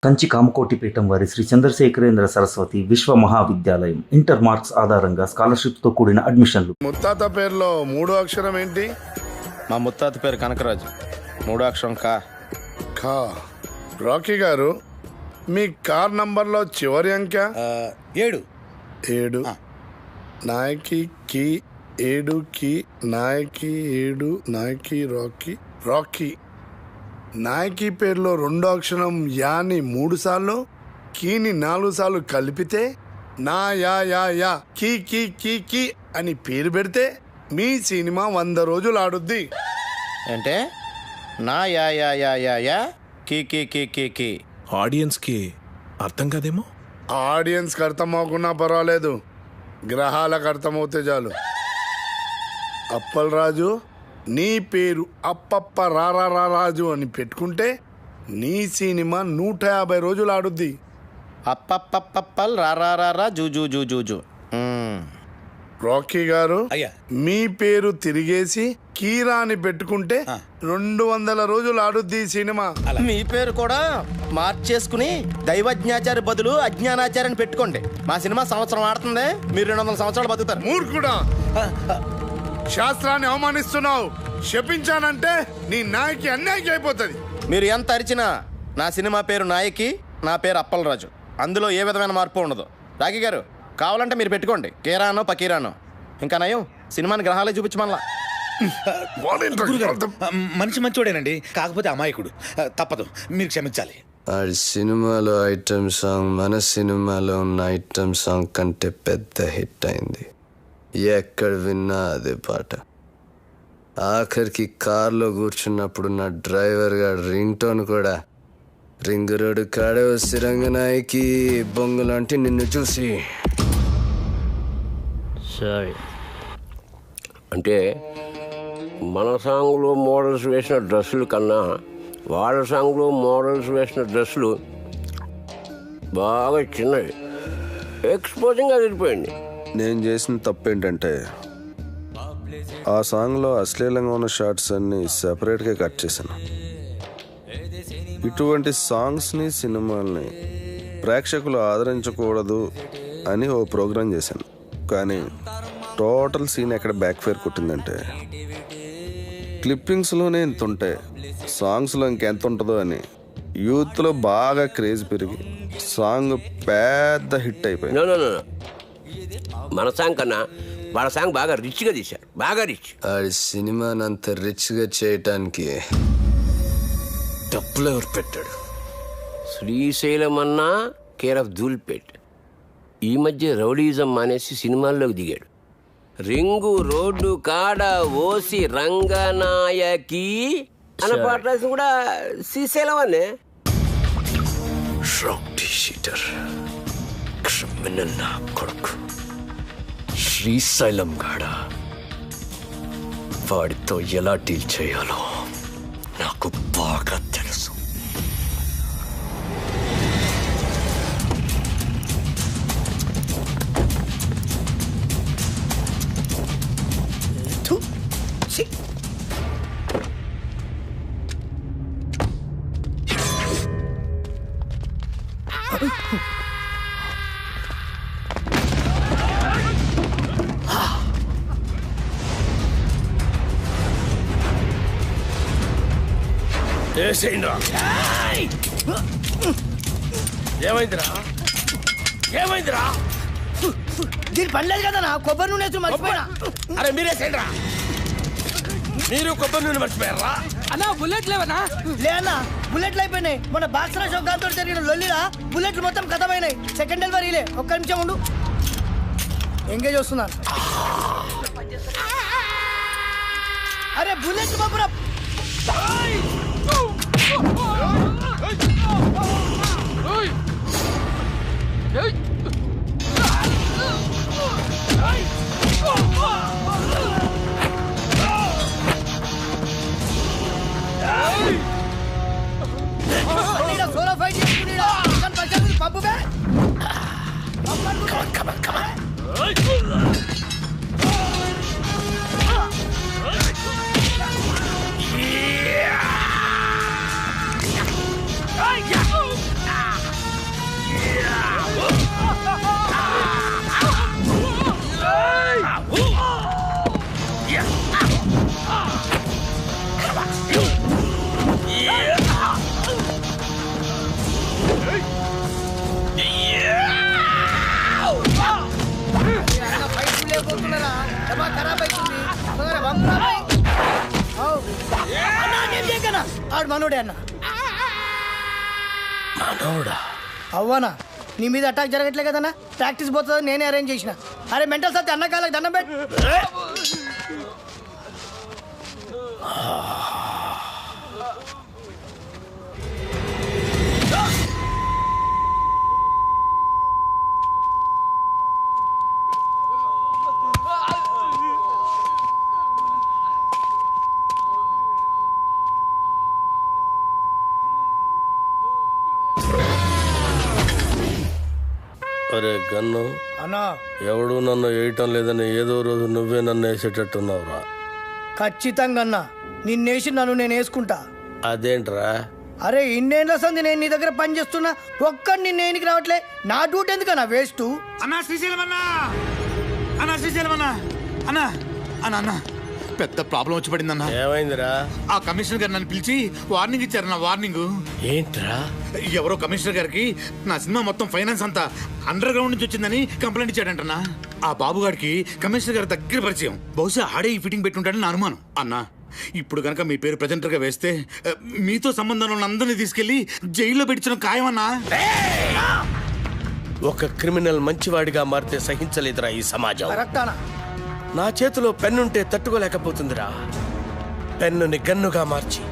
కంచి కామకోటిపీఠం వారి శ్రీ చంద్రశేఖరేంద్ర సరస్వతి విశ్వ మహావిద్యాలయం inter marks ఆధారంగా స్కాలర్షిప్తో కూడిన అడ్మిషన్లు. ముత్తాత పేరులో మూడో అక్షరం ఏంటి? మా ముత్తాత పేరు కనకరాజు. మూడో అక్షరం కా. ఖా. రాకీ గారు, మీ కార్ నంబర్లో చివరి అంక 7. 7. నాయకి కి 7 కి నాయకి 7 నాయకి రాకీ రాకీ. నాయకి పేరులో రెండో అక్షరం యాని 3 సార్లు, కీని 4 సార్లు కలిపితే నా యా యా యా కీ కీ కీ కీ అని పేరు పెడితే మీ సినిమా 100 రోజులు ఆడుద్ది. అంటే నా యా యా యా యా యా కీ కీ కీ కీ కీ. ఆడియన్స్కి అర్థం కాదేమో. ఆడియన్స్కి అర్థం అవ్వకున్నా పర్వాలేదు, గ్రహాలకు అర్థమవుతే చాలు. అప్పల్ రాజు, నీ పేరు అప్పప్ప రారారాజు అని పెట్టుకుంటే నీ సినిమా 150 రోజులు ఆడుద్ది. అప్పప్పప్పల్ రారారా జూజూ జూజూ. రాకీ గారు, అయ్యా, మీ పేరు తిరిగేసి కీరా అని పెట్టుకుంటే 200 రోజులు ఆడుద్ది ఈ సినిమా. మీ పేరు కూడా మార్చేసుకుని దైవజ్ఞాచారి బదులు అజ్ఞానాచార్యని పెట్టుకోండి. మా సినిమా సంవత్సరం ఆడుతుంది, మీరు 200 సంవత్సరాలు బతుకుతారు. మూర్ఖుడా, శాస్త్రాన్ని అవమానిస్తున్నావు. శపించానంటే నీ నాయకి అన్యాయకి అయిపోతుంది. మీరు ఎంత అరిచినా నా సినిమా పేరు నాయకి, నా పేరు అప్పలరాజు. అందులో ఏ విధమైన మార్పు ఉండదు. రాకీ గారు, కావాలంటే మీరు పెట్టుకోండి కేరానో పకీరానో. ఇంకా నయం, సినిమాని గ్రహాలే చూపించమల్లా. మనిషి మంచోడేనండి, కాకపోతే అమాయకుడు. తప్పదు, మీరు క్షమించాలి. ఆడి సినిమాలో ఐటమ్ సాంగ్ మన సినిమాలో ఉన్న ఐటమ్ సాంగ్ కంటే పెద్ద హిట్ అయింది. ఎక్కడ విన్నా అదే పాట. ఆఖరికి కార్లో కూర్చున్నప్పుడు నా డ్రైవర్ గారు రింగ్ టోన్ కూడా రింగ్ రోడ్డు కాడే వచ్చి రంగనాయకి బొంగులాంటి నిన్ను చూసి. సరే, అంటే మన సాంగ్లో మోడల్స్ వేసిన డ్రెస్సుల కన్నా వాళ్ళ సాంగ్లో మోడల్స్ వేసిన డ్రెస్సులు బాగా చిన్నవి, ఎక్స్పోజింగ్ అదిరిపోయింది. నేను చేసిన తప్పు ఏంటంటే ఆ సాంగ్లో అశ్లీలంగా ఉన్న షార్ట్స్ అన్ని సెపరేట్గా కట్ చేశాను. ఇటువంటి సాంగ్స్ని సినిమాల్ని ప్రేక్షకులు ఆదరించకూడదు అని ఓ ప్రోగ్రాం చేశాను. కానీ టోటల్ సీన్ ఎక్కడ బ్యాక్ ఫైర్ కొట్టిందంటే క్లిప్పింగ్స్లోనే ఇంత ఉంటే సాంగ్స్లో ఇంకెంత ఉంటుందో అని యూత్లో బాగా క్రేజ్ పెరిగి సాంగ్ పెద్ద హిట్ అయిపోయింది. మన సాంగ్ కన్నా వాళ్ళ సాంగ్ బాగా రిచ్గా తీశారు, బాగా రిచ్. ఆడి సినిమాని అంత రిచ్గా చేయటానికి డబ్బులు ఎవరు పెట్టాడు? శ్రీశైలం అన్నా కేర్ ఆఫ్ ధూల్పేట్. ఈ మధ్య రౌడీజం మానేసి సినిమాల్లోకి దిగాడు. రింగు రోడ్డు కాడ ఓసి రంగనాయకి అన్న పాట రాసి కూడా శ్రీశైలం అనే. రౌడీ షీటర్, క్రిమినల్ నా కొడుకు శ్రీశైలం గాడ. వాడితో ఎలా డీల్ చేయాలో నాకు బాగా తెలుసు. ఏమైందిరా ఏమైందిరా? దీని పనిలేదు కదా నా కొబ్బరి నూనె మర్చిపోయినా. అరే మీరేసేయండిరా, మీరు కొబ్బరి నూనె మర్చిపోయారా? అన్నా బుల్లెట్ లేవనా? లేనా బుల్లెట్లు అయిపోయినాయి. మన బాక్సరా షోకాంతో జరిగిన లొల్లిలా బుల్లెట్లు మొత్తం కథమైనాయి. సెకండ్ డెలివరీలే. ఒక్క నిమిషం ఉండు, ఎంగేజ్ వస్తున్నాను. అరే బుల్లెట్ బాబురా. సోలో ఫైట్ చేసుకుని పప్పు బే. Yeah! అన్న ఆడు మనోడే అన్న. మనోడా? అవ్వనా నీ మీద అటాక్ జరగట్లే కదన్నా, ప్రాక్టీస్ పోతుందని నేనే అరేంజ్ చేసిన. అరే మెంటల్ సత్తి అన్న కాళ్ళకి దండం పెట్టి. అరే గన్ను, అన్నా ఎవడు నన్ను వేయటం లేదని ఏదో రోజు నువ్వే నన్ను వేసేటట్టున్నావురా. ఖచ్చితంగా అన్నా నిన్నేసి నన్ను నేను వేసుకుంటా. అదేంట్రా? అరే ఇన్నేళ్ళ సంది నేను నీ దగ్గర పని చేస్తున్నా, ఒక్కడు నిన్నేనికి రావట్లే. నా డ్యూటీ ఎందుకన్నా వేస్ట్? అన్నా శ్రీశైలం అన్నా, అన్నా శ్రీశైలం అన్నా, అన్నా అన్నా అన్నా పెద్ద ప్రాబ్లం వచ్చి పడిందన్నా. ఏమైందిరా? ఆ కమిషనర్ గారు నన్ను పిలిచి వార్నింగ్ ఇచ్చారు. నా వార్నింగ్ ఏంట్రా? ఎవరో కమిషనర్ గారికి నా సినిమా మొత్తం ఫైనాన్స్ అంతా అండర్ గ్రౌండ్ నుంచి వచ్చిందని కంప్లైంట్ ఇచ్చాడంటన్నా. ఆ బాబు గారికి కమిషనర్ గారి దగ్గర పరిచయం, బహుశా ఆడే ఈ ఫిట్టింగ్ పెట్టుంటాడని నా అనుమానం. అన్నా ఇప్పుడు కనుక మీ పేరు ప్రెజెంటర్ గా వేస్తే మీతో సంబంధం ఉన్న అందరినీ తీసుకెళ్లి జైల్లో పెట్టించడం ఖాయమన్నా. ఒక క్రిమినల్ మంచివాడిగా మారితే సహించలేదురా ఈ సమాజం. కరెక్టానా? నా చేతిలో పెన్నుంటే తట్టుకోలేకపోతుందిరా. పెన్నుని గన్నుగా మార్చి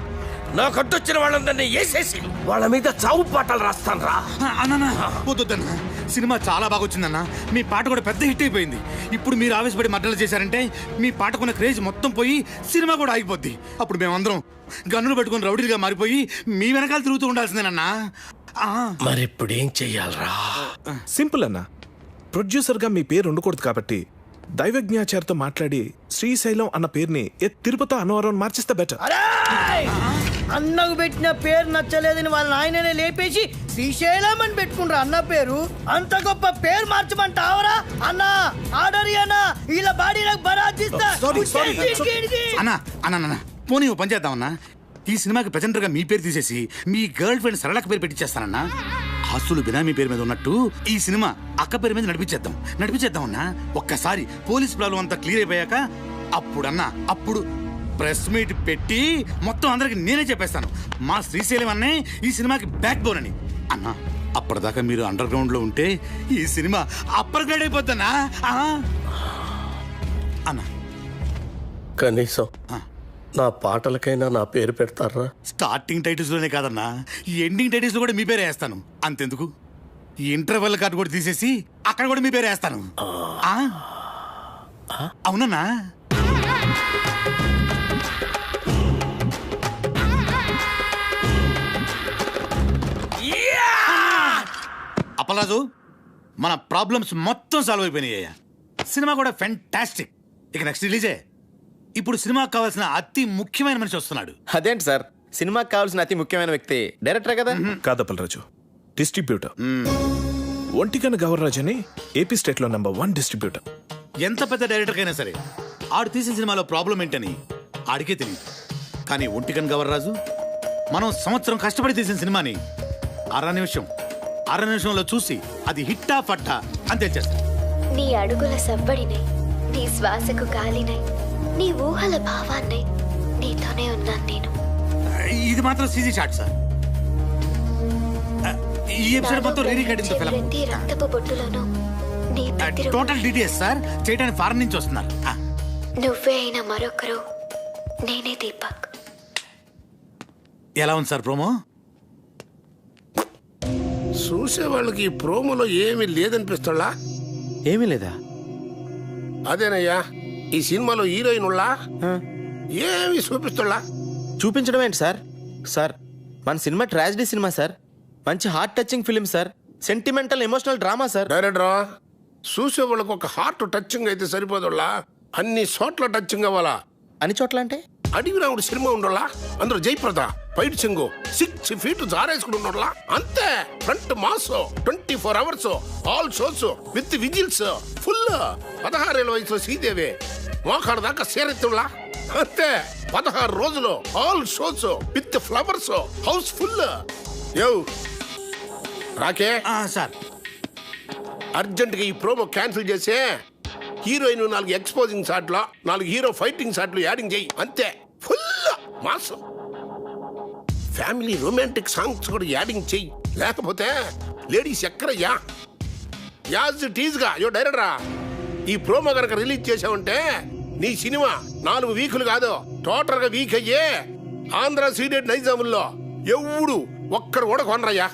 నా కట్టొచ్చిన వాళ్ళందరినీ వేసేసి వాళ్ళ మీద చావు పాటలు రాస్తాను రా. అన్నా వద్దన్నా, సినిమా చాలా బాగా వచ్చిందన్నా. మీ పాట కూడా పెద్ద హిట్ అయిపోయింది. ఇప్పుడు మీరు ఆవేశపడి మర్డర్లు చేశారంటే మీ పాటకున్న క్రేజ్ మొత్తం పోయి సినిమా కూడా ఆగిపోద్ది. అప్పుడు మేమందరం గన్నులు పెట్టుకుని రౌడీలుగా మారిపోయి మీ వెనకాల తిరుగుతూ ఉండాల్సిందేనన్నా. మరిప్పుడు ఏం చెయ్యాలరా? సింపుల్ అన్న, ప్రొడ్యూసర్ గా మీ పేరు ఉండకూడదు కాబట్టి దైవజ్ఞాచారితో మాట్లాడి శ్రీశైలం అన్న పేరుని తిరుపతి అన్నవరం మార్చిస్తే బెటర్. అన్నకు పెట్టిన పేరు నచ్చలేదని వాళ్ళ ఆయననే లేపేసి శ్రీశైలం అని పెట్టుకుంటారు అన్న పేరు. అంత గొప్ప పేరు మార్చమంటావరా అన్న? ఆర్డర్ అన్నా, ఇలా బాడీ నాకు బరాజిస్తా. అన్నా అన్నా పోనీ ఓ పని చేద్దామన్నా, ఈ సినిమాకి ప్రెజెంటర్ గా మీ పేరు తీసేసి మీ గర్ల్ ఫ్రెండ్ సరళక పేరు పెట్టించేస్తానన్నా. ఆస్తులు బినామీ పేరు మీద ఉన్నట్టు ఈ సినిమా అక్క పేరు మీద నడిపించేద్దామన్నా. ఒక్కసారి పోలీస్ ప్రాబ్లం అంతా క్లియర్ అయిపోయాక అప్పుడు ప్రెస్ మీట్ పెట్టి మొత్తం అందరికి నేనే చెప్పేస్తాను మా శ్రీశైలం అన్నే ఈ సినిమాకి బ్యాక్ బోన్ అని. అన్నా అప్పటిదాకా మీరు అండర్ గ్రౌండ్ లో ఉంటే ఈ సినిమా అప్పర్ గ్రేడ్ అయిపోద్దన్నా. అన్నా కనీసం నా పాటలకైనా నా పేరు పెడతారా? స్టార్టింగ్ టైటిల్స్ లోనే కాదన్నా, ఎండింగ్ టైటిల్స్ లో కూడా మీ పేరే వేస్తాను. అంతెందుకు, ఇంటర్వెల్ కార్డు కూడా తీసేసి అక్కడ కూడా మీ పేరే వేస్తాను. అవునన్నా? అప్పలరాజు, మన ప్రాబ్లమ్స్ మొత్తం సాల్వ్ అయిపోయినాయ్యా. సినిమా కూడా ఫెంటాస్టిక్. ఇక నెక్స్ట్ రిలీజే. ఇప్పుడు సినిమాకి కావాల్సిన అతి ముఖ్యమైన మనిషి వస్తున్నాడు. అదేంటి సార్, సినిమాకి కావాల్సిన అతి ముఖ్యమైన వ్యక్తి డైరెక్టరే కదా? కాదప్పలరాజు, డిస్ట్రిబ్యూటర్. ఒంటికన్న గవర్రాజ్ అని ఏపీ స్టేట్ లో #1 డిస్ట్రిబ్యూటర్. ఎంత పెద్ద డైరెక్టర్ అయినా సరే ఆడు తీసిన సినిమాలో ప్రాబ్లం ఏంటని ఆడికే తెలియదు. కానీ ఒంటికన్ గవర్రాజు మనం సంవత్సరం కష్టపడి తీసిన సినిమాని అర నిమిషంలో చూసి అది హిట్టా ఫట్టా అని తెలిచేస్తా. నీ అడుగుల సవ్వడినై, నీ శ్వాసకు గాలినై, నీ ఊహల భావాన్నై నీతోనే ఉన్నాను నేను. ఇది మాత్రం సీజీ షాట్ సార్. ఈ ఎపిసోడ్ మొత్తం రీ రికార్డింగ్ తో ఫిల్మ్. ప్రతి రక్తపు బొట్టులోనూ నీ టోటల్ డీటెయిల్స్ సార్ చేయడానికి ఫారెన్ నుంచి వస్తున్నారు. నువ్వే అయినా మరొకరు, నేనే దీపక్. ఎలా ఉంది సార్ ప్రోమో? చూసే వాళ్ళకి ఈ ప్రోమోలో ఏమీ లేదనిపిస్తుందా? ఏమీ లేదా? అదేనయ్యా, ఈ సినిమాలో హీరోయిన్ ఉళ్ళా ఏమి చూపిస్తుందా? చూపించడం ఏంటి సార్? సార్ మన సినిమా ట్రాజడీ సినిమా సార్, మంచి heart touching film sir, sentimental emotional drama sir. డైరెక్టరా, చూసే వాళ్ళకి ఒక హార్ట్ టచింగ్ అయితే సరిపోదులా, అన్ని చోట్ల టచింగ్ అవ్వాలా. అన్ని చోట్ల అంటే అడిగి రావుడు సినిమా ఉండోలా, అందులో జయప్రద ఫైట్ సింగు 6 feet జారేసుకుని ఉండోలా. అంతే, front mass 24 hours all shows with whistles full. 16 ఏళ్ళ వయసులో శ్రీదేవి మోకాడ దాకా సేరెత్తులా. అంతే, 16 రోజులు all shows with flowers house full. యో రాకే సార్, అర్జెంట్ గా ఈ ప్రోమో క్యాన్సిల్ చేసే హీరోయిన్ 4 ఎక్స్పోజింగ్ షాట్లు, 4 హీరో ఫైటింగ్ షాట్లు యాడింగ్ చేయి. అంతే, full mass. Family romantic songs కూడా యాడింగ్ చెయ్యి, లేకపోతే లేడీస్ ఎక్కడయ్యా. యాజ్ టీజ్గా యో డైరెక్టరా, ఈ ప్రోమో కనుక రిలీజ్ చేసావంటే నీ సినిమా 4 వీకులు కాదు టోటల్ గా వీక్ అయ్యే ఆంధ్ర సీడెడ్ నైజాముల్లో ఎవడు ఒక్కడు కూడా కొనరయ్యా.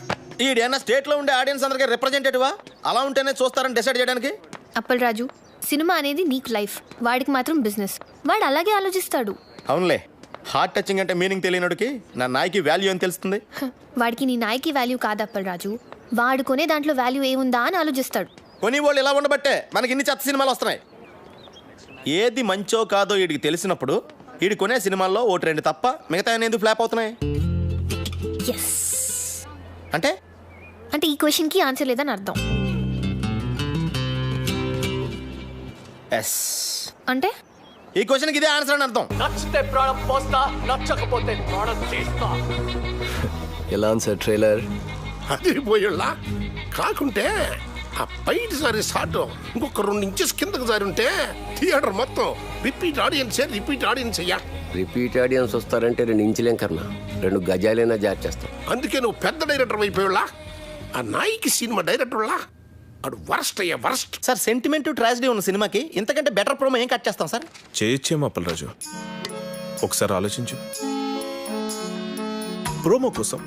ఈడేనా స్టేట్ లో ఉండే ఆడియన్స్ అందరికి రిప్రజెంటేటివా? అలా ఉంటేనే చూస్తారని డిసైడ్ చేయడానికి. అప్పల్ రాజు, సినిమా అనేది నీకు లైఫ్, వాడికి మాత్రం బిజినెస్. వాడు అలాగే ఆలోచిస్తాడు. అవునులే, హార్ట్ టచింగ్ అంటే మీనింగ్ తెలియనోడికి నా నాయకి వాల్యూ అని తెలుస్తుంది. వాడికి నీ నాయకి వాల్యూ కాదు అప్పల్ రాజు, వాడు కొనే దాంట్లో వాల్యూ ఏముందా అని ఆలోచిస్తాడు. కొని వాళ్ళు ఇలా ఉండబట్టే మనకి ఇన్ని చెత్త సినిమాలు వస్తున్నాయి. ఏది మంచో కాదో వీడికి తెలిసినప్పుడు వీడి కొనే సినిమాల్లో 1-2 తప్ప మిగతా ఎందుకు ఫ్లాప్ అవుతున్నాయి? అంటే అంటే ఈ క్వశ్చన్ కి ఆన్సర్ లేదని అర్థం. అంటే ఈ క్వశ్చన్కి ఇదే ఆన్సర్ అని అర్థం. నచ్చితే ప్రాణం పోస్తా, నచ్చకపోతే ప్రాణం తీస్తా. ఎలా సార్ ట్రైలర్? అది పోయేళ్ళ కాకుంటే ఆ పైన సారి షాట్ ఇంకొక 2 ఇంచెస్ కిందకు జారి ఉంటే థియేటర్ మొత్తం రిపీట్ ఆడియన్స్ అయ్యా. రిపీట్ ఆడియన్స్ వస్తారంటే 2 ఇంచులేం కన్నా 2 గజాలైనా జార్ చేస్తాం. అందుకే నువ్వు పెద్ద డైరెక్టర్ అయిపోయేళ్ళ. ఆ నాయికి సినిమా డైరెక్టర్ అడు వరస్ట్ అయ్యా, వరస్ట్. సార్ సెంటిమెంట్ ట్రాజడీ ఉన్న సినిమాకి ఇంతకంటే బెటర్ ప్రోమో ఏం కట్ చేస్తాం సార్? చేయొచ్చేమో అప్పల్ రాజు, ఒకసారి ఆలోచించు. ప్రోమో కోసం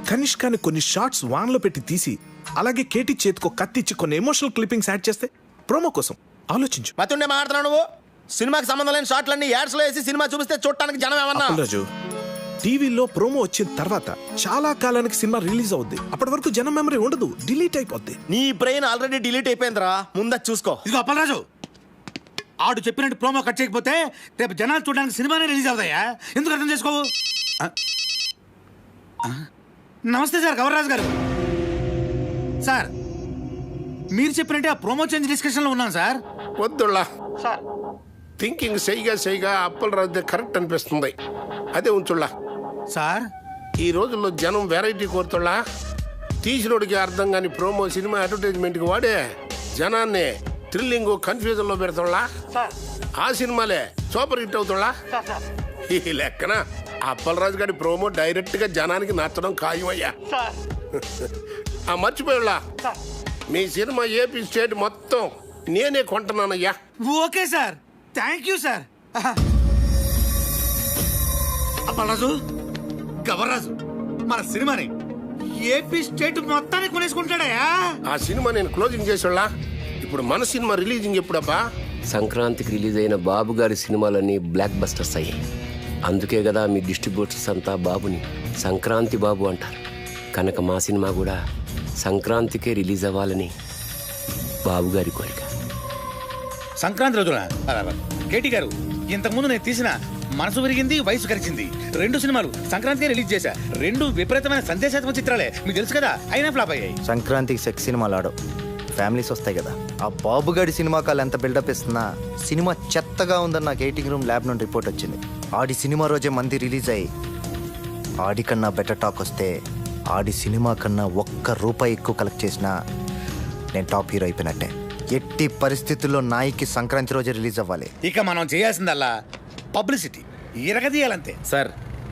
కనిష్కాని కొన్ని షార్ట్స్ వాన్లో పెట్టి తీసి అలాగే కేటీ చేతికో కత్తిచ్చి కొన్ని ఎమోషనల్ క్లిప్పింగ్స్ యాడ్ చేస్తే ప్రోమో కోసం ఆలోచించు. మతుండే మాట్లాడుతున్నావు నువ్వు. సినిమాకి సంబంధం లేని షాట్లన్నీ యాడ్స్ లో వేసి సినిమా చూపిస్తే చూడటానికి జనం ఏమన్నా? అప్పల్ రాజు, టీవీలో ప్రోమో వచ్చిన తర్వాత చాలా కాలానికి సినిమా రిలీజ్ అవుద్ది. అప్పటి వరకు జనం మెమరీ ఉండదు, డిలీట్ అయిపోద్ది. నీ బ్రెయిన్ ఆల్రెడీ డిలీట్ అయిపోయిందిరా, ముందు చూసుకో. ఇదిగో అప్పల్ రాజు, ఆడు చెప్పినట్టు ప్రోమో కట్ చేయకపోతే రేపు జనాలు చూడడానికి సినిమానే రిలీజ్ అవుతాయా? ఎందుకు అర్థం చేసుకోవు? నమస్తే సార్, గవర్రాజు గారు. సార్ మీరు చెప్పినట్టే ఆ ప్రోమో చేంజ్ డిస్కషన్ లో ఉన్నాను సార్. వద్దుళ్ళా సార్, థింకింగ్ సైగా అప్పల్ రాజు కరెక్ట్ అనిపిస్తుంది. అదే ఉంచుళ్ళా సార్. ఈ రోజుల్లో జనం వెరైటీ కోరుతుళ్ళా. తీసినోడికి అర్థం కాని ప్రోమో సినిమా అడ్వర్టైజ్మెంట్కి వాడే జనాన్ని థ్రిల్లింగ్ కన్ఫ్యూజన్ లో పెడతాళ్ళా. ఆ సినిమాలే సూపర్ హిట్ అవుతాళ్ళా. ఈ లెక్కన అప్పల్ రాజు గారి ప్రోమో డైరెక్ట్ గా జనానికి నచ్చడం ఖాయమయ్యా. ఆ మర్చిపోయాళ్ళా, మీ సినిమా ఏపీ స్టేట్ మొత్తం నేనే కొంటున్నానయ్యా. Okay sir, thank you sir. Appalaraju, Gavarraju మన సినిమాని ఏపీ స్టేట్ మొత్తాన్ని కొనేసుకుంటాడయా. ఆ సినిమా నేను క్లోజింగ్ చేసేళ్ళా. ఇప్పుడు మన సినిమా రిలీజింగ్ ఎప్పుడబ్బా? సంక్రాంతికి రిలీజ్ అయిన బాబు గారి సినిమాలన్నీ బ్లాక్ బస్టర్స్ అయ్యాయి. అందుకే కదా మీ డిస్ట్రిబ్యూటర్స్ అంతా బాబుని సంక్రాంతి బాబు అంటారు. కనుక మా సినిమా కూడా సంక్రాంతికే రిలీజ్ అవ్వాలని బాబు గారి కోరిక. సంక్రాంతి రోజున కేటీ గారు, ఇంతకుముందు నేను తీసిన మనసు విరిగింది వయసు గరిచింది 2 సినిమాలు సంక్రాంతికే రిలీజ్ చేశా. 2 విపరీతమైన సందేశాత్మక చిత్రాలే, మీకు తెలుసు కదా, అయినా ఫ్లాప్ అయ్యాయి. సంక్రాంతికి సెక్స్ సినిమాలు ఆడవు, ఫ్యామిలీస్ వస్తాయి కదా. ఆ బాబుగాడి సినిమా కాలు ఎంత బిల్డప్ ఇస్తున్నా సినిమా చెత్తగా ఉందని నాకు ఎయిటింగ్ రూమ్ ల్యాబ్ నుండి రిపోర్ట్ వచ్చింది. ఆడి సినిమా రోజే మంది రిలీజ్ అయ్యి ఆడికన్నా బెటర్ టాక్ వస్తే ఆడి సినిమా కన్నా ₹1 ఎక్కువ కలెక్ట్ చేసినా నేను టాప్ హీరో అయిపోయినట్టే. ఎట్టి పరిస్థితుల్లో నాయికి సంక్రాంతి రోజే రిలీజ్ అవ్వాలి. ఇక మనం చేయాల్సిందల్లా పబ్లిసిటీ ఇరగదీయాలంతే. సార్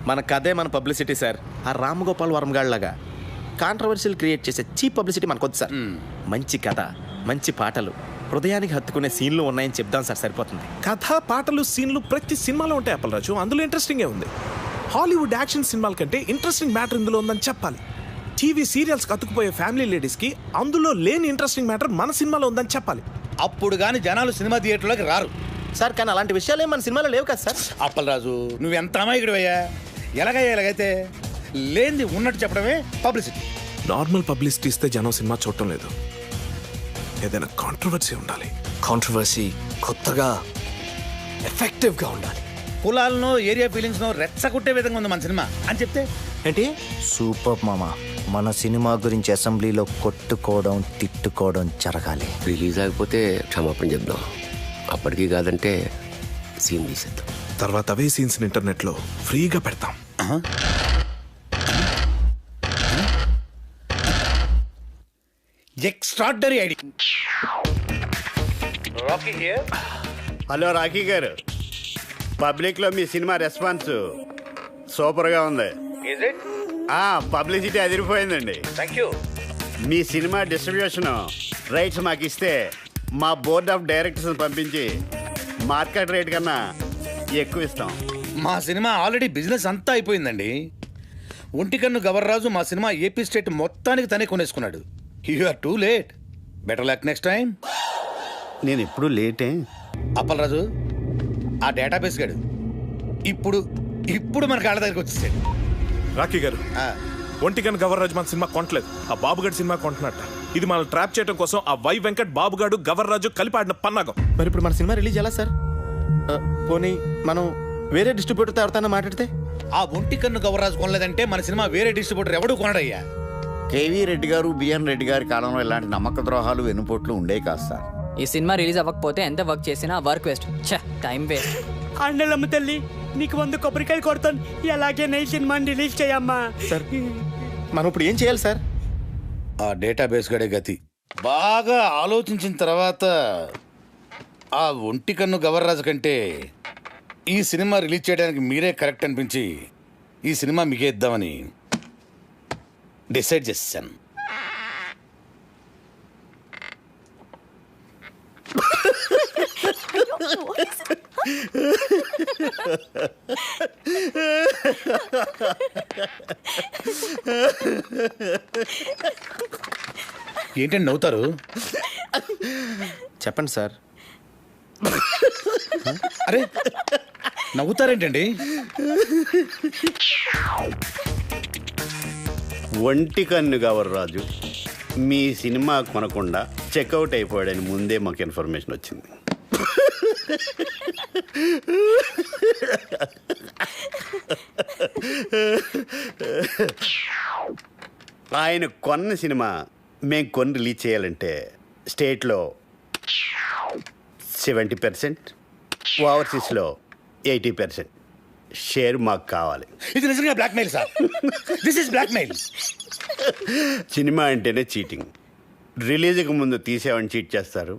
మన కథే మన పబ్లిసిటీ సార్. ఆ రామ్ గోపాల్ వర్మ గాడిలాగా కాంట్రవర్షియల్ క్రియేట్ చేసే చీప్ పబ్లిసిటీ మనకొద్దు సార్. మంచి కథ, మంచి పాటలు, హృదయానికి హత్తుకునే సీన్లు ఉన్నాయని చెప్దాం సార్, సరిపోతుంది. కథ, పాటలు, సీన్లు ప్రతి సినిమాలో ఉంటాయి అప్పల్ రాజు, అందులో ఇంట్రెస్టింగే ఉంది. హాలీవుడ్ యాక్షన్ సినిమాల కంటే ఇంట్రెస్టింగ్ మ్యాటర్ ఇందులో ఉందని చెప్పాలి. టీవీ సీరియల్స్ కతుకుపోయే ఫ్యామిలీ లేడీస్ కి అందులో లేని ఇంట్రెస్టింగ్ మ్యాటర్ మన సినిమాలో ఉందని చెప్పాలి. అప్పుడు గాని జనాలు సినిమా థియేటర్లోకి రారు సార్. కానీ అలాంటి విషయాలు మన సినిమాలో లేవు కదా సార్. అప్పల్ రాజు, నువ్వెంత అమాయకుడివయ్యా. ఎలాగైతే లేనిది ఉన్నట్టు చెప్పడమే పబ్లిసిటీ. నార్మల్ పబ్లిసిటీ ఇస్తే జనం సినిమా చూడటం లేదు, ఏదైనా కాంట్రవర్సీ ఉండాలి. కాంట్రవర్సీ కొత్తగా ఎఫెక్టివ్గా ఉండాలి. కులాలను, ఏరియా ఫీలింగ్స్ నో రెచ్చగొట్టే విధంగా ఉంది మన సినిమా అని చెప్తే ఏంటి? సూపర్ మామా. మన సినిమా గురించి అసెంబ్లీలో కొట్టుకోవడం, తిట్టుకోవడం జరగాలి. రిలీజ్ అయిపోతే క్షమాపణ చెప్దాం, అప్పటికీ కాదంటే సీన్ తీసేద్దాం. తర్వాత అవే సీన్స్ ఇంటర్నెట్లో ఫ్రీగా పెడతాం. Extraordinary idea. హలో రాకీ గారు, పబ్లిక్లో మీ సినిమా రెస్పాన్స్ సూపర్గా ఉంది. పబ్లిసిటీ అదిరిపోయిందండి. Thank you. మీ సినిమా డిస్ట్రిబ్యూషన్ రైట్స్ మాకు ఇస్తే మా బోర్డ్ ఆఫ్ డైరెక్టర్స్ పంపించి మార్కెట్ రేట్ కన్నా ఎక్కువ ఇస్తాం. మా సినిమా ఆల్రెడీ బిజినెస్ అంతా అయిపోయిందండి. ఒంటికన్ను గవర్రాజు మా సినిమా ఏపీ స్టేట్ మొత్తానికి తనే కొనేసుకున్నాడు. You are too late. Better luck next time. నేను ఎప్పుడు లేటే. అప్పలరాజు, ఆ డేటాబేస్ గాడు ఇప్పుడు ఇప్పుడు మన కాళ్ళ దగ్గరికి వచ్చేసాడు. రాకీ గారు, ఒంటికన్ గవర్రాజు మన సినిమా కొనట్లేదు, ఆ బాబుగాడి సినిమా కొంటున్నట్ట. ఇది మనం ట్రాప్ చేయడం కోసం ఆ వై వెంకట్ బాబుగాడు గవర్రాజు కలిపి ఆడిన పన్నాగం. మరి ఇప్పుడు మన సినిమా రిలీజ్ ఎలా సార్? పోనీ మనం వేరే డిస్ట్రిబ్యూటర్తో ఎవరితో మాట్లాడితే? ఆ ఒంటికన్ను గవర్రాజు కొనలేదంటే మన సినిమా వేరే డిస్ట్రిబ్యూటర్ ఎవడు కొనడయ్యా. కేవీ రెడ్డి గారు, బిఎన్ రెడ్డి గారి కాలంలో ఇలాంటి నమ్మక ద్రోహాలు వెనుపోట్లు ఉండే కాదు సార్. ఈ సినిమా రిలీజ్ అవ్వకపోతే ఎంత వర్క్ చేసినా వర్క్ వేస్ట్, టైం వేస్ట్. అండలమ్మ తల్లి, నీకు 100 కొబ్బరికాయలు కొడతాను. ఎలాగే నై సినిమాని రిలీజ్ చేయమ్మా. సార్ మనం ఇప్పుడు ఏం చేయాలి సార్? ఆ డేటాబేస్ గడే గతి. బాగా ఆలోచించిన తర్వాత ఆ ఒంటికన్ను గవర్రాజు కంటే ఈ సినిమా రిలీజ్ చేయడానికి మీరే కరెక్ట్ అనిపించి ఈ సినిమా మీకే ఇద్దామని డిసైడ్ చేశాను. ఏంటండి నవ్వుతారు? చెప్పండి సార్. అరే నవ్వుతారేంటండి? ఒంటికన్ను గవర్రాజు మీ సినిమా కొనకుండా చెక్అవుట్ అయిపోయాడని ముందే మాకు ఇన్ఫర్మేషన్ వచ్చింది. ఆయన కొన్న సినిమా మేము కొని రిలీజ్ చేయాలంటే స్టేట్లో 70%, ఓవర్సీస్లో 80% షేర్ మాకు కావాలి. ఇది నిజంగా blackmail sir. This is blackmail. Cinema అంటేనే చీటింగ్. రిలీజ్కి ముందు తీసేవాడిని చీట్ చేస్తారు,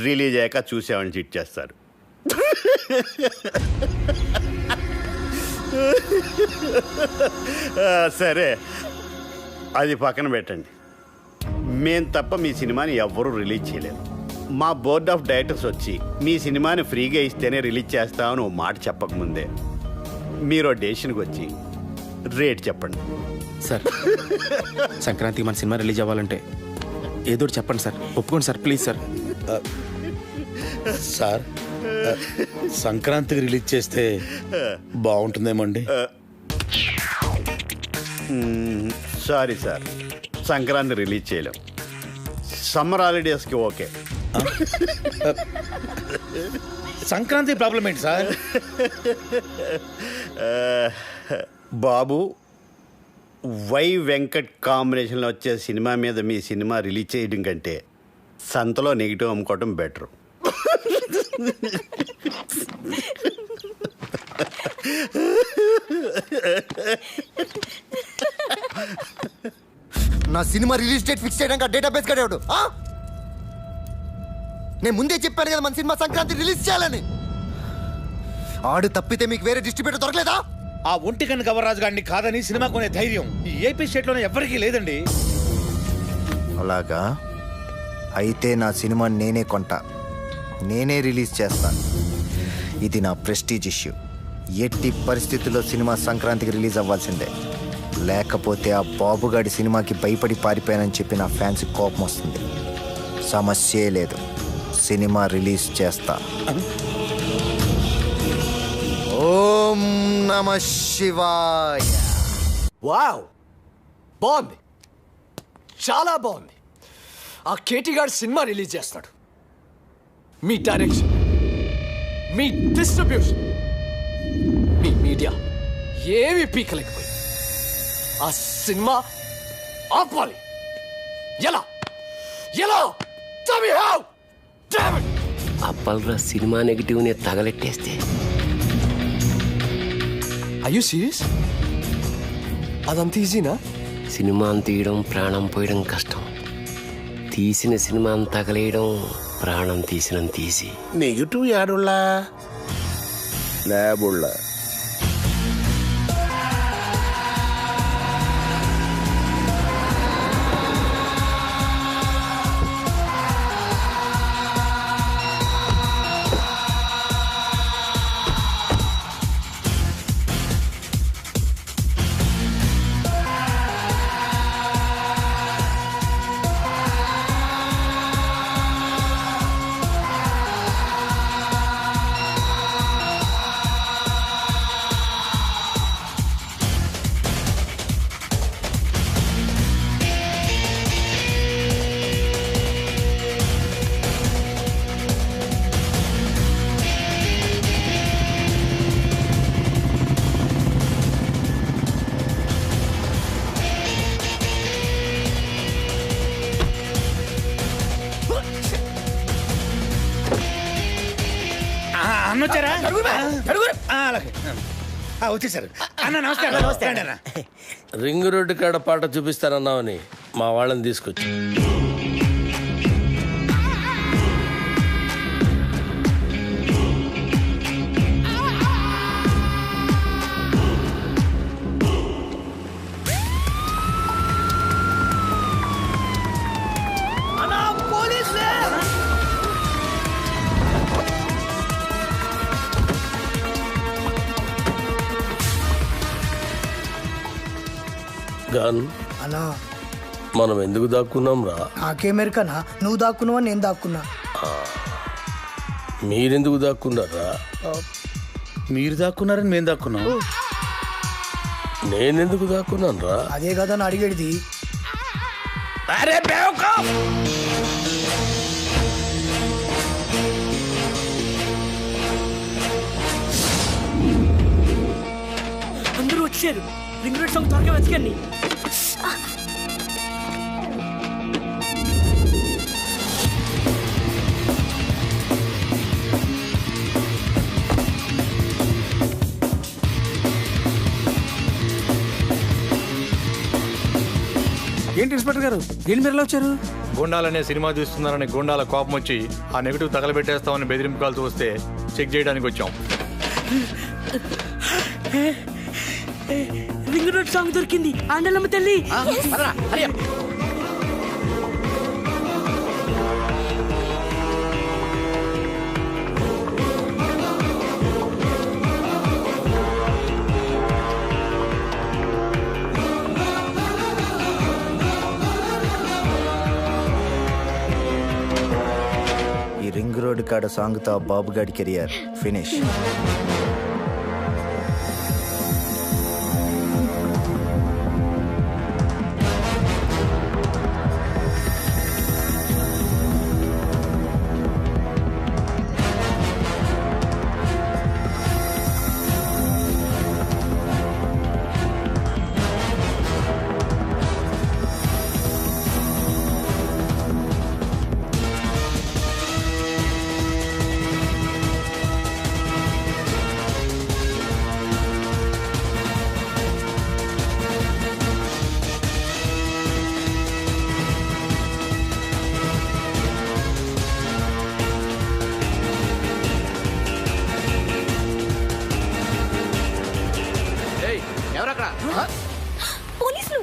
రిలీజ్ అయ్యాక చూసేవాడిని చీట్ చేస్తారు. సరే, అది పక్కన పెట్టండి. మేం తప్ప మీ సినిమాని ఎవ్వరూ రిలీజ్ చేయలేరు. మా బోర్డ్ ఆఫ్ డైరెక్టర్స్ వచ్చి మీ సినిమాని ఫ్రీగా ఇస్తేనే రిలీజ్ చేస్తామని ఓ మాట చెప్పకముందే మీరు డెసిషన్కి వచ్చి రేట్ చెప్పండి. సార్ సంక్రాంతికి మన సినిమా రిలీజ్ అవ్వాలంటే ఏదో చెప్పండి సార్. ఒప్పుకోండి సార్, ప్లీజ్ సార్. సార్ సంక్రాంతికి రిలీజ్ చేస్తే బాగుంటుందేమండి? సారీ సార్, సంక్రాంతి రిలీజ్ చేయలేం. సమ్మర్ హాలిడేస్కి ఓకే. సంక్రాంతి ప్రాబ్లం ఏంటి సార్? బాబు వై వెంకట్ కాంబినేషన్లో వచ్చే సినిమా మీద మీ సినిమా రిలీజ్ చేయడం కంటే సంతలో నెగిటివ్ అమ్ముకోవటం బెటర్. నా సినిమా రిలీజ్ డేట్ ఫిక్స్ చేయడానికి డేటాబేస్ గడేవాడు. నేను ముందే చెప్పాను కదా మన సినిమా సంక్రాంతి రిలీజ్ చేయాలని. ఆడు తప్పితే మీకు వేరే డిస్ట్రిబ్యూటర్ దొరకలేదా? ఆ ఒంటికన్ను గవర్రాజు గారిని కాదని సినిమా కొనే ధైర్యం ఈ ఏపీ స్టేట్లోనే ఎవరికీ లేదండి. అలాగా అయితే నా సినిమా నేనే కొంటా, నేనే రిలీజ్ చేస్తాను. ఇది నా ప్రెస్టీజ్ ఇష్యూ. ఎట్టి పరిస్థితుల్లో సినిమా సంక్రాంతికి రిలీజ్ అవ్వాల్సిందే. లేకపోతే ఆ బాబుగాడి సినిమాకి భయపడి పారిపోయానని చెప్పి నా ఫ్యాన్స్కి కోపం వస్తుంది. సమస్యే లేదు, సినిమా రిలీజ్ చేస్తా. ఓం నమ శివాయ. వావ్, బాగుంది, చాలా బాగుంది. ఆ కేటీ గారు సినిమా రిలీజ్ చేస్తాడు. మీ డైరెక్షన్, మీ డిస్ట్రిబ్యూషన్, మీ మీడియా ఏమి పీకలేకపోయి ఆ సినిమా ఆపాలి. ఎలా ఎలా? అప్పల్రా సినిమా నెగిటివ్ని తగలెట్టేస్తే. అయ్యో సీరియస్? అదంత ఈజీనా? సినిమా తీయడం ప్రాణం పోయడం కష్టం. తీసిన సినిమా తగలేయడం ప్రాణం తీసినంత తీసి. నెగిటివ్ యాడుల్లా ల్యాబుల్లా అన్న వచ్చారా? అలాగే వచ్చేసారు. అన్న నమస్తే. అన్న రింగ్ రోడ్డు కాడ పాట చూపిస్తానన్నావని మా వాళ్ళని తీసుకొచ్చి గన్ అన్నా మనం ఎందుకు దాక్కున్నాం రా? నాకేమెరకనా? నువ్వు దాక్కున్నావా నేను దాక్కున్నా? మీరెందుకు దాక్కున్నారా? మీరు దాక్కున్నారని మేము దాక్కున్నాం. నేనెందుకు దాక్కున్నాను రా? అదే కదా నా అడిగేది. అరే అందరూ వచ్చారు. రింగ్ రోడ్ సాంగ్ త్వరగా వెతకండి. ఏంటి ఇన్స్పెక్టర్ గారు, ఏంటి మీరు ఎలా వచ్చారు? గుండాలనే సినిమా తీస్తున్నారని గుండాల కోపం వచ్చి ఆ నెగిటివ్ తగలబెట్టేస్తామని బెదిరింపు కాల్తో వస్తే చెక్ చేయడానికి వచ్చాం. రింగ్ రోడ్ సాంగ్ దొరికింది. ఆండలమ్మ తల్లి. ఈ రింగ్ రోడ్ కాడ సాంగ్తో బాబు గాడి కెరియర్ ఫినిష్. పోలీసులు.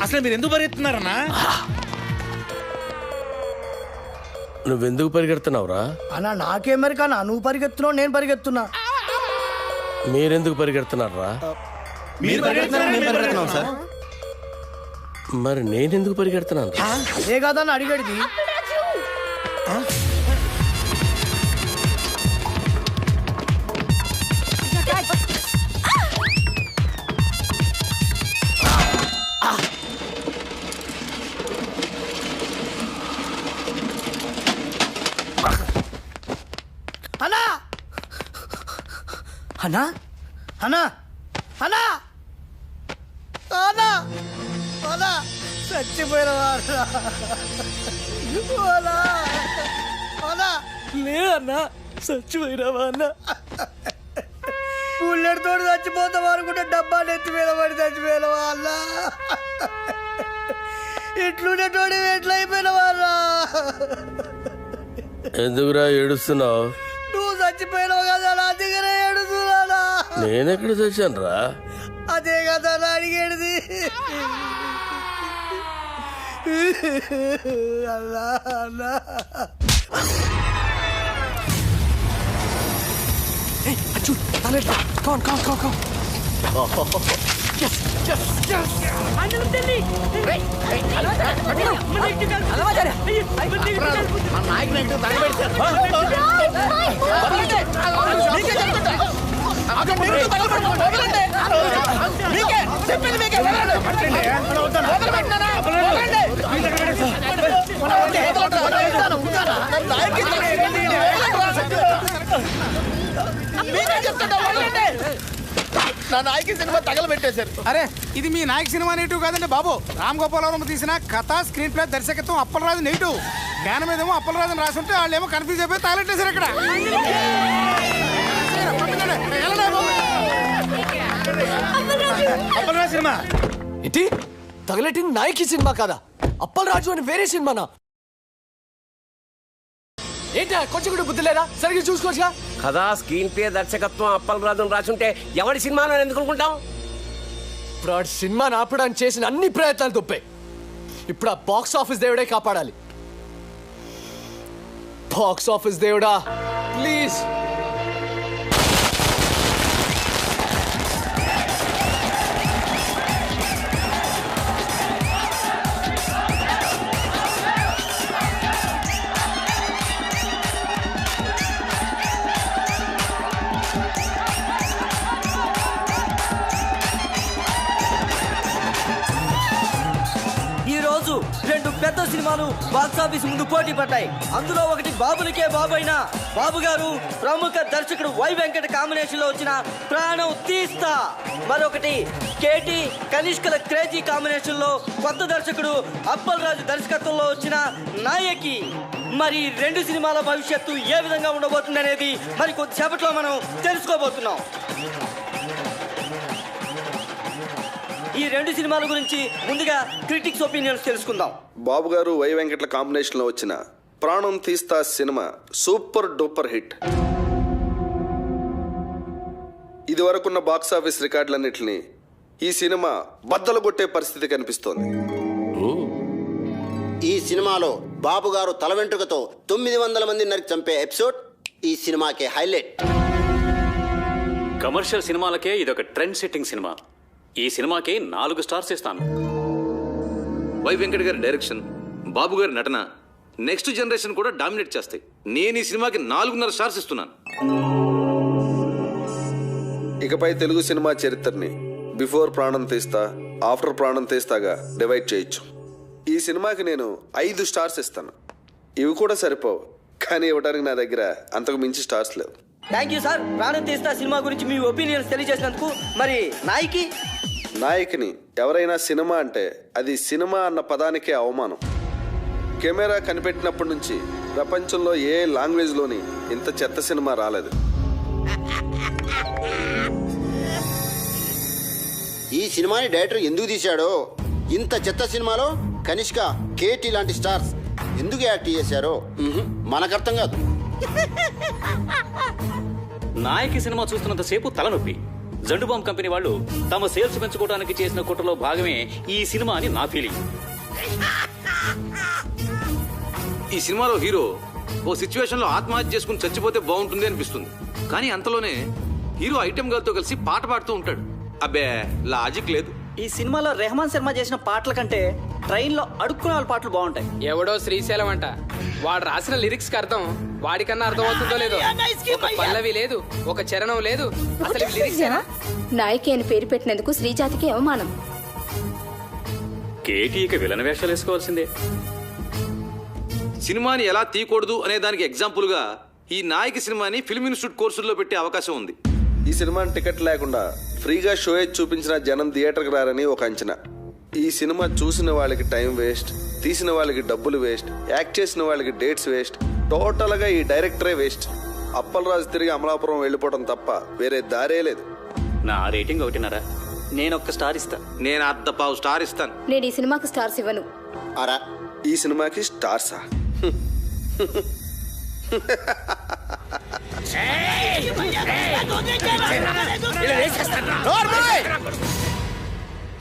అసలు మీరు ఎందుకు పరిగెత్తున్నారన్నా? నువ్వెందుకు పరిగెడుతున్నావురా? అన్నా నాకేమెరకనా? నువ్వు పరిగెత్తున్నావు, నేను పరిగెత్తున్నా. మీరెందుకు పరిగెడుతున్నారా? మరి నేనెందుకు పరిగెడుతున్నాను? ఏ కదా అడిగడిది. అన్నా అన్నా అన్నా అన్నా అన్నా అన్నా చచ్చిపోయినవా అన్నా అన్నా లేదన్నా చచ్చిపోయినావా అన్న బుల్లెట్ తోటి చచ్చిపోతాం అనుకుంటే డబ్బా నెత్తి మీద పడి చచ్చిపోయినవా అన్నా ఇట్లుండేటోడి ఎట్లా అయిపోయినవా అన్నా ఎందుకురా ఏడుస్తున్నావు? నువ్వు చచ్చిపోయినావు కదా నా దగ్గర ఏడుస్తున్నానా? నేనెక్కడ చచ్చాను రా? అదే కదా నా అడిగేది. అన్నా అన్నా అచ్చు తలెట్లా కాన్ కాన్ కాన్ కాన్ నా నాయకి సినిమా తగలబెట్టేశారు. అరే ఇది మీ నాయక సినిమా నెగిటివ్ కాదండి బాబు. రామ్ గోపాలవరం తీసిన కథ స్క్రీన్ ప్లే దర్శకత్వం అప్పలరాజు నెగిటివ్. జ్ఞానం మీదేమో అప్పలరాజు రాసి ఉంటే వాళ్ళు ఏమో కన్ఫ్యూజ్ అయిపోయి తగలెట్టేశారు ఇక్కడ. అప్పలరాజు సినిమా ఏంటి తగలెట్టింది నాయకి సినిమా కాదా? అప్పలరాజు అని వేరే సినిమానా? ఏంటి కొంచెం కూడా బుద్ధి లేదా? సరిగ్గా చూసుకోవచ్చుగా. కదా స్క్రీన్ ప్లే దర్శకత్వం అప్పలరాజు రాసుంటే ఎవరి సినిమాలో ఎందుకు అనుకుంటాం? ఇప్పుడు ఆ సినిమాని ఆపడానికి చేసిన అన్ని ప్రయత్నాలు తప్పాయి. ఇప్పుడు ఆ బాక్స్ ఆఫీస్ దేవుడే కాపాడాలి. బాక్స్ ఆఫీస్ దేవుడా ప్లీజ్. రెండు పెద్ద సినిమాలు బాక్సాఫీస్ ముందు పోటీ పడ్డాయి. అందులో ఒకటి బాబులకే బాబు అయిన బాబు గారు ప్రముఖ దర్శకుడు వై వెంకట కాంబినేషన్ లో వచ్చిన ప్రాణం తీస్తా, మరొకటి కేటీ కనిష్కల క్రేజీ కాంబినేషన్ లో కొత్త దర్శకుడు అప్పలరాజు దర్శకత్వంలో వచ్చిన నాయకి. మరి రెండు సినిమాల భవిష్యత్తు ఏ విధంగా ఉండబోతుంది అనేది మరి కొద్దిసేపట్లో మనం తెలుసుకోబోతున్నాం. ఈ రెండు సినిమాల గురించి ముందుగా క్రిటిక్స్ ఒపీనియన్స్ తెలుసుకుందాం. బాబు గారు వై వెంకట్ల కాంబినేషన్ లో వచ్చిన ప్రాణం తీస్తా సినిమా సూపర్ డూపర్ హిట్. ఇది వరకున్న బాక్సాఫీస్ రికార్డులన్నింటినీ ఈ సినిమా బద్దలు కొట్టే పరిస్థితి కనిపిస్తోంది. ఈ సినిమాలో బాబు గారు తల వెంట్రుకతో 900 మంది నరికి చంపే ఎపిసోడ్ ఈ సినిమాకే హైలైట్. కమర్షియల్ సినిమాలకే ఇదొక ట్రెండ్ సెట్టింగ్ సినిమా. ఈ సినిమాకి 4 స్టార్స్ ఇస్తాను. వై వెంకట్ గారి డైరెక్షన్, బాబు గారి నటన నెక్స్ట్ జనరేషన్ కూడా డామినేట్ చేస్తాయి. నేను ఈ సినిమాకి 4.5 స్టార్స్ ఇస్తున్నాను. ఇకపై తెలుగు సినిమా చరిత్రని బిఫోర్ ప్రాణం తీస్తా, ఆఫ్టర్ ప్రాణం తీస్తాగా డివైడ్ చేయొచ్చు. ఈ సినిమాకి నేను 5 స్టార్స్ ఇస్తాను. ఇవి కూడా సరిపోవు, కానీ ఇవ్వడానికి నా దగ్గర అంతకు మించి స్టార్స్ లేవు. Thank you sir. ప్రాణం తీస్తా సినిమా గురించి మీ ఒపీనియన్స్ తెలియజేసినందుకు. మరి నాయకిని ఎవరైనా సినిమా అంటే అది సినిమా అన్న పదానికే అవమానం. కెమెరా కనిపెట్టినప్పటి నుంచి ప్రపంచంలో ఏ లాంగ్వేజ్లోని ఇంత చెత్త సినిమా రాలేదు. ఈ సినిమాని డైరెక్టర్ ఎందుకు తీశాడో, ఇంత చెత్త సినిమాలో కనిష్క కేటీ లాంటి స్టార్స్ ఎందుకు యాక్ట్ చేశారో మనకు అర్థం కాదు. నాయకి సినిమా చూస్తున్నంతసేపు తలనొప్పి. జండుబాంబ్ కంపెనీ వాళ్ళు తమ సేల్స్ పెంచుకోవడానికి చేసిన కుట్రలో భాగమే ఈ సినిమా అని నా ఫీలింగ్. ఈ సినిమాలో హీరో ఓ సిచ్యువేషన్ లో ఆత్మహత్య చేసుకుని చచ్చిపోతే బాగుంటుంది అనిపిస్తుంది. కానీ అంతలోనే హీరో ఐటెం గర్ల్ తో కలిసి పాట పాడుతూ ఉంటాడు. అబ్బే లాజిక్ లేదు. ఈ సినిమాలో రెహమాన్ శర్మ చేసిన పాటల కంటే ట్రైన్ లో అడుక్కునే వాళ్ళ పాటలు బాగుంటాయి. ఎవడో శ్రీశైలం అంట, వాడు రాసిన లిరిక్స్ కి అర్థం వాడికన్నా అర్థం అవుతుందో లేదో. ఒక పల్లవి లేదు, ఒక చరణం లేదు. అసలు లిరిక్స్ నాయకి అని పేరు పెట్టినందుకు శ్రీజాతికి అవమానం. కేటీకి విలన్ వేషాలు వేసుకోవాల్సిందే. సినిమాని ఎలా తీయకూడదు అనే దానికి ఎగ్జాంపుల్ గా ఈ నాయకి సినిమాని ఫిల్మ్ ఇన్స్టిట్యూట్ కోర్సుల్లో పెట్టే అవకాశం ఉంది. ఈ సినిమాని టికెట్ లేకుండా ఫ్రీగా షో చూపించిన జనం థియేటర్కి రారని ఒక అంచనా. ఈ సినిమా చూసిన వాళ్ళకి టైం వేస్ట్, తీసిన వాళ్ళకి డబ్బులు వేస్ట్, యాక్ట్ చేసిన వాళ్ళకి డేట్స్ వేస్ట్, టోటల్గా ఈ డైరెక్టరే వేస్ట్. అప్పలరాజు తిరిగి అమలాపురం వెళ్ళిపోవడం తప్ప వేరే దారే లేదు. నా రేటింగ్ 1.5. నేను ఒక్క స్టార్ ఇస్తా. నేను 1/2 స్టార్ ఇస్తాను. నేను ఈ సినిమాకి స్టార్స్ ఇవ్వను. అరా ఈ సినిమాకి స్టార్సా?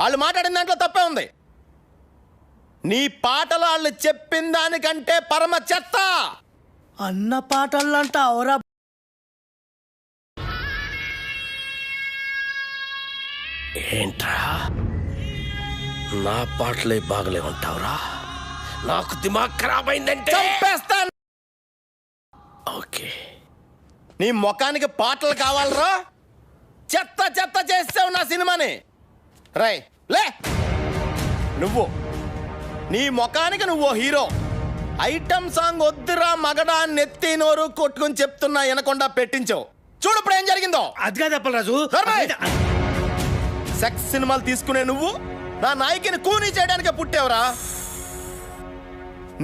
వాళ్ళు మాట్లాడిన దాంట్లో తప్పే ఉంది. నీ పాటలు వాళ్ళు చెప్పిన దానికంటే పరమ చెత్త. అన్న పాటలంట అవరా. ఏంట్రా నా పాటలే బాగలే ఉంటావురా? నాకు దిమాగ్ ఖరాబ్ అయిందంటే చంపేస్తాను. ఓకే, నీ ముఖానికి పాటలు కావాలరా? చెత్త చెత్త చేసావు నా సినిమాని. రై లే, నువ్వు నీ ముఖానికి నువ్వు హీరో. ఐటమ్ సాంగ్ వద్దురా మగడా నెత్తి నోరు కొట్టుకుని చెప్తున్నా వినకుండా పెట్టించావు. చూడు ఇప్పుడు ఏం జరిగిందో. అది కాదు అప్పలరాజు. సెక్స్ సినిమాలు తీసుకునే నువ్వు నా నాయకిని కూనీ చేయడానికి పుట్టావురా.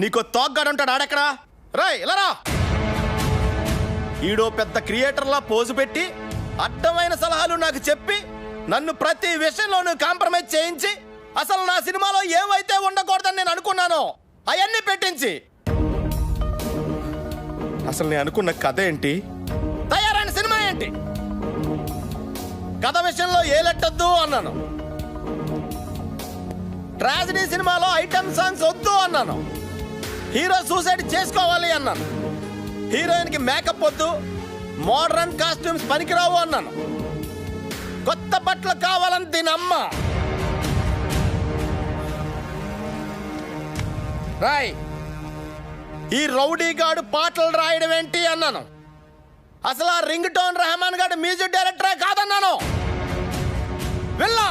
నీకు తోగ్గాడు ఉంటాడు ఆడెక్కడా? రాయ్ ఇలా రా. ఈడో పెద్ద క్రియేటర్లా పోజు పెట్టి అడ్డమైన సలహాలు నాకు చెప్పి నన్ను ప్రతి విషయంలోనూ కాంప్రమైజ్ చేయించి అసలు నా సినిమాలో ఏవైతే ఉండకూడదని నేను అనుకున్నానో అవన్నీ పెట్టించి అసలు నేను అనుకున్న కథ ఏంటి, తయారైన సినిమా ఏంటి? కథ విషయంలో ఏలెట్టద్దు అన్నాను. ట్రాజడీ సినిమాలో ఐటమ్ సాంగ్స్ వద్దు అన్నాను. హీరో సూసైడ్ చేసుకోవాలి అన్నాను. హీరోయిన్ కి మేకప్ వద్దు, మోడర్న్ కాస్ట్యూమ్స్ పనికిరావు అన్నాను. కొత్త బట్టలు కావాలని దీని అమ్మ. రాయ్, ఈ రౌడీ గాడు పాటలు రాయడం ఏంటి అన్నాను. అసలు ఆ రింగ్ టోన్ రెహమాన్ గాడు మ్యూజిక్ డైరెక్టరే కాదన్నాను. వెళ్ళా.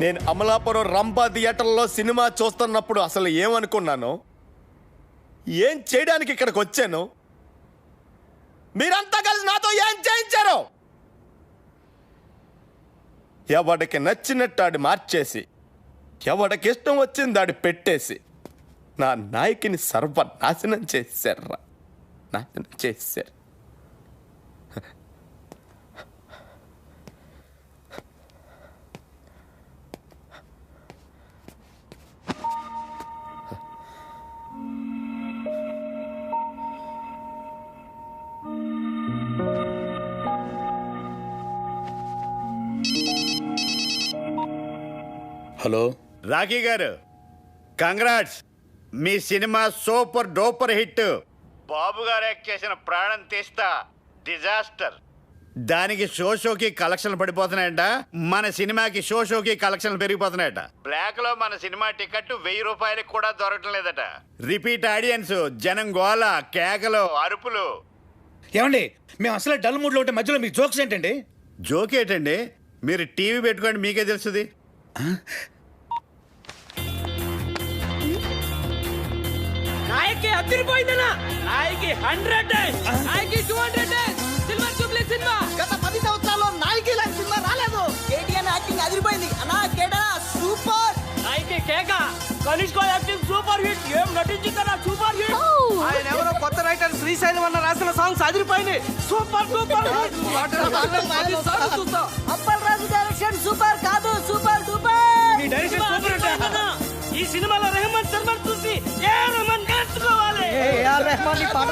నేను అమలాపురం రంభా థియేటర్లో సినిమా చూస్తున్నప్పుడు అసలు ఏమనుకున్నాను, ఏం చేయడానికి ఇక్కడికి వచ్చాను, మీరంతా కలిసి నాతో ఏం చేయించారు? ఎవడికి నచ్చినట్టు ఆడి మార్చేసి, ఎవడికి ఇష్టం వచ్చింది ఆడి పెట్టేసి నా నాయకిని సర్వనాశనం చేశారా, నాశనం చేశారు. హలో రాఖీ గారు, కంగ్రాట్స్. మీ సినిమా సూపర్ డూపర్ హిట్. బాబు గారు యాక్ట్ చేసిన ప్రాణం తీస్తా డిజాస్టర్. దానికి షోకి కలెక్షన్లు పడిపోతున్నాయంట. మన సినిమాకి షోకి కలెక్షన్లు పెరిగిపోతున్నాయట. బ్లాక్ లో మన సినిమా టికెట్ 1000 రూపాయలకి కూడా దొరకటం లేదట. రిపీట్ ఆడియన్స్, జనం గోల, కేకలు, అరుపులు. ఏమండి, మేము అసలు డల్ మూడ్ లో ఉంటే మధ్యలో మీ జోక్స్ ఏంటండి? జోక్ ఏంటండి? మీరు టీవీ పెట్టుకోండి, మీకే తెలుస్తుంది. నాయకి అదిరిపోయిందనా? నాయకి 100 నాయకి 200 సిల్వర్ జూబ్లీ సినిమా. గత 10 సంవత్సరాల్లో నాయకి లాంటి సినిమా రాలేదు. కేటీఆర్ యాక్టింగ్ అదిరిపోయింది అన్నా. కేడా సూపర్. నాయకి కేక కనిష్క యాక్టింగ్ సూపర్ హిట్. ఏం నటించిందన్నా, సూపర్ హిట్. ఆయన ఎవరో కొత్త రైటర్ శ్రీశైలం అన్న రాసిన సాంగ్స్ అదిరిపోయింది. Super super hit. Appalaraju direction super కాదు, సూపర్ డూపర్. మీ డైరెక్షన్ సూపర్ హిట్. ఈ సినిమాలో రెహమాన్ శర్మ చూసి ఏ రెహమాన్ నేర్చుకోవాలి. రెహమాన్ పాట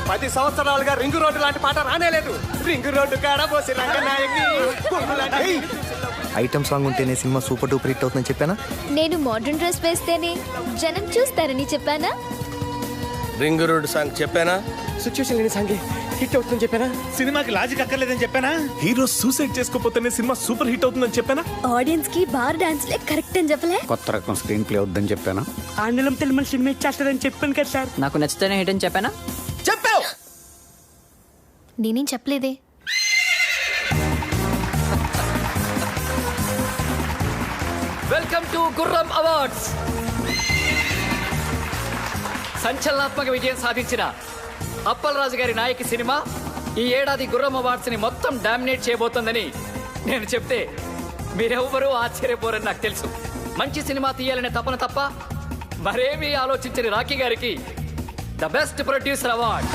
10 సంవత్సరాలుగా రింగు రోడ్డు లాంటి పాట రానేలేదు. రింగు రోడ్డు కాడ పోసి రంగనాయకి. ఐటమ్ సాంగ్ ఉంటేనే సినిమా సూపర్ డూపర్ హిట్ అవుతుందని చెప్పానా? నేను మోడర్న్ డ్రెస్ వేస్తేనే జనం చూస్తారని చెప్పానా? రింగ్ రోడ్ సాంగ్ చెప్పానా? సిచ్యువేషన్ లేని సాంగ్ హిట్ అవుతుందని చెప్పానా? సినిమాకి లాజిక్ అక్కర్లేదని చెప్పానా? హీరో సూసైడ్ చేసుకోపోతేనే సినిమా సూపర్ హిట్ అవుతుందని చెప్పానా? ఆడియన్స్ కి బార్ డాన్స్ లే కరెక్ట్ అని చెప్పలే? కొత్త రకం స్క్రీన్ ప్లే వద్దని చెప్పానా? ఆంగ్లం తెలుగు సినిమా ఇచ్చేస్తారని చెప్పాను కదా సార్. నాకు నచ్చితేనే హిట్ అని చెప్పానా? చెప్పావు. నేనేం చెప్పలేదే. వెల్కమ్ టు గుర్రం అవార్డ్స్. సంచలనాత్మక విజయం సాధించిన అప్పలరాజు గారి నాయకి సినిమా ఈ ఏడాది గుర్రం అవార్డ్స్ ని మొత్తం డామినేట్ చేయబోతోందని నేను చెప్తే మీరెవ్వరూ ఆశ్చర్యపోరని నాకు తెలుసు. మంచి సినిమా తీయాలనే తపన తప్ప మరేమీ ఆలోచించని రాకీ గారికి ద బెస్ట్ ప్రొడ్యూసర్ అవార్డ్.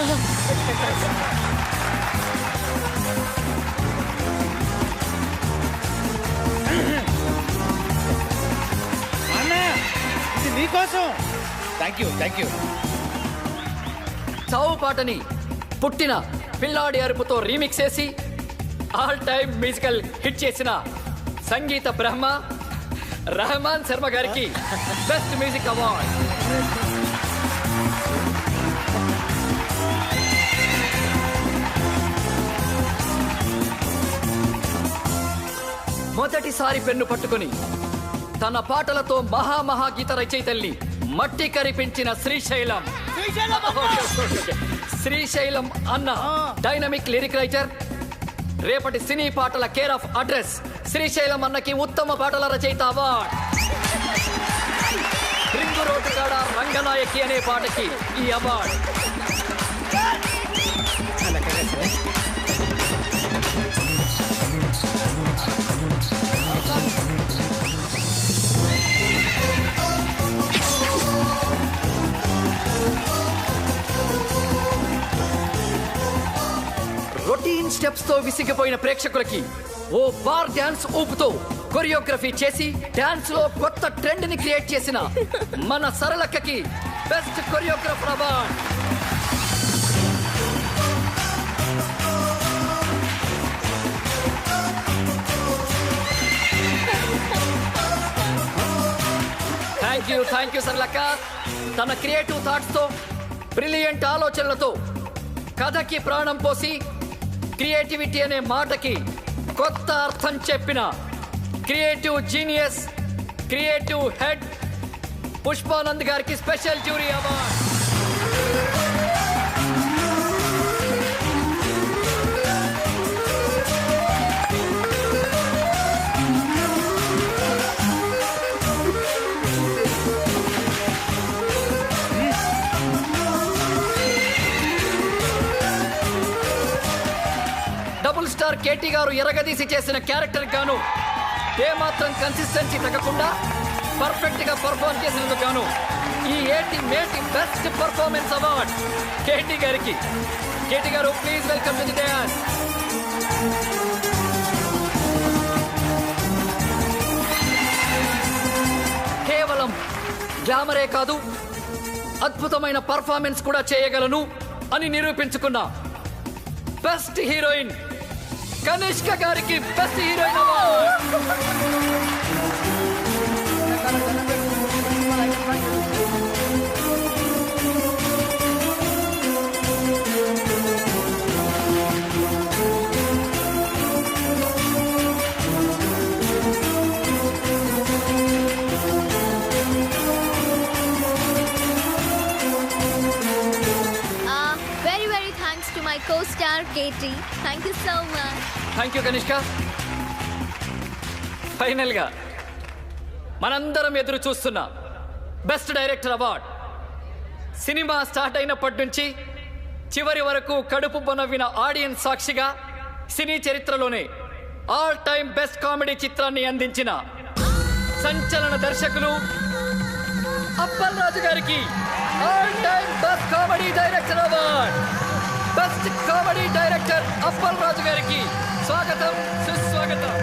మీకోసం. Thank you. చావు పాటని పుట్టిన పిల్లాడి అరుపుతో రీమిక్స్ చేసి ఆల్ టైమ్ మ్యూజికల్ హిట్ చేసిన సంగీత బ్రహ్మ రెహమాన్ శర్మ గారికి బెస్ట్ మ్యూజిక్ అవార్డ్. మొదటిసారి పెన్ను పట్టుకుని తన పాటలతో మహాగీత రచయితల్ని మట్టి కరిపించిన శ్రీశైలం అన్న డైనమిక్ లిరిక్ రైటర్. రేపటి సినీ పాటల కేర్ ఆఫ్ అడ్రస్ శ్రీశైలం అన్నకి ఉత్తమ పాటల రచయిత అవార్డ్. రింగు రోడ్డు కాడ రంగనాయకి అనే పాటకి ఈ అవార్డ్. రొటీన్ స్టెప్స్ తో విసిగిపోయిన ప్రేక్షకులకి ఓ బార్ డాన్స్ ఊపుతో కొరియోగ్రఫీ చేసి డాన్స్ లో కొత్త ట్రెండ్ ని క్రియేట్ చేసిన మన సరళక్కకి best choreographer award. Thank you సరళక్క. తన క్రియేటివ్ థాట్స్ తో బ్రిలియంట్ ఆలోచనలతో కథకి ప్రాణం పోసి క్రియేటివిటీ అనే మాటకి కొత్త అర్థం చెప్పిన creative genius, creative head Pushpanand గారికి special jury award. Double star KT గారు ఎరగదీసి చేసిన క్యారెక్టర్ గాను ఏమాత్రం కన్సిస్టెన్సీ తగ్గకుండా పర్ఫెక్ట్ గా పర్ఫార్మ్ చేసినందుకు గాను ఈ మేటి బెస్ట్ పర్ఫార్మెన్స్ అవార్డ్ కేటీ గారికి. కేటీ గారు please welcome to the dance. కేవలం గ్లామరే కాదు, అద్భుతమైన పర్ఫార్మెన్స్ కూడా చేయగలను అని నిరూపించుకున్న బెస్ట్ హీరోయిన్ కనిష్క గారికి best heroine award. Very thanks to my co-star Katie. Thank you so much. Thank you Kanishka. Final గా మనందరం ఎదురు చూస్తున్న best director award. Cinema start అయినప్పటి నుంచి చివరి వరకు కడుపు బొనవిన ఆడియన్స్ సాక్షిగా సినీ చరిత్రలోనే ఆల్ టైమ్ బెస్ట్ కామెడీ చిత్రాన్ని అందించిన సంచలన దర్శకులు అప్పల్ రాజు గారికి all time best comedy director award. Best comedy director Appal Raju గారికి స్వాగతం, సుస్వాగతం.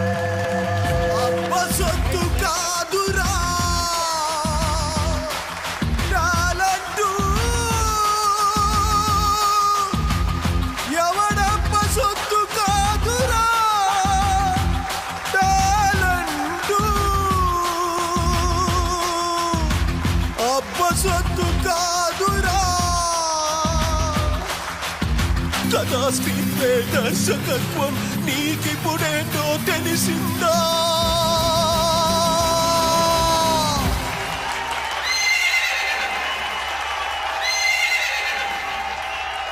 కథా స్క్రీన్ ప్లే దర్శకత్వం నీకిప్పుడేంటో తెలిసిందా?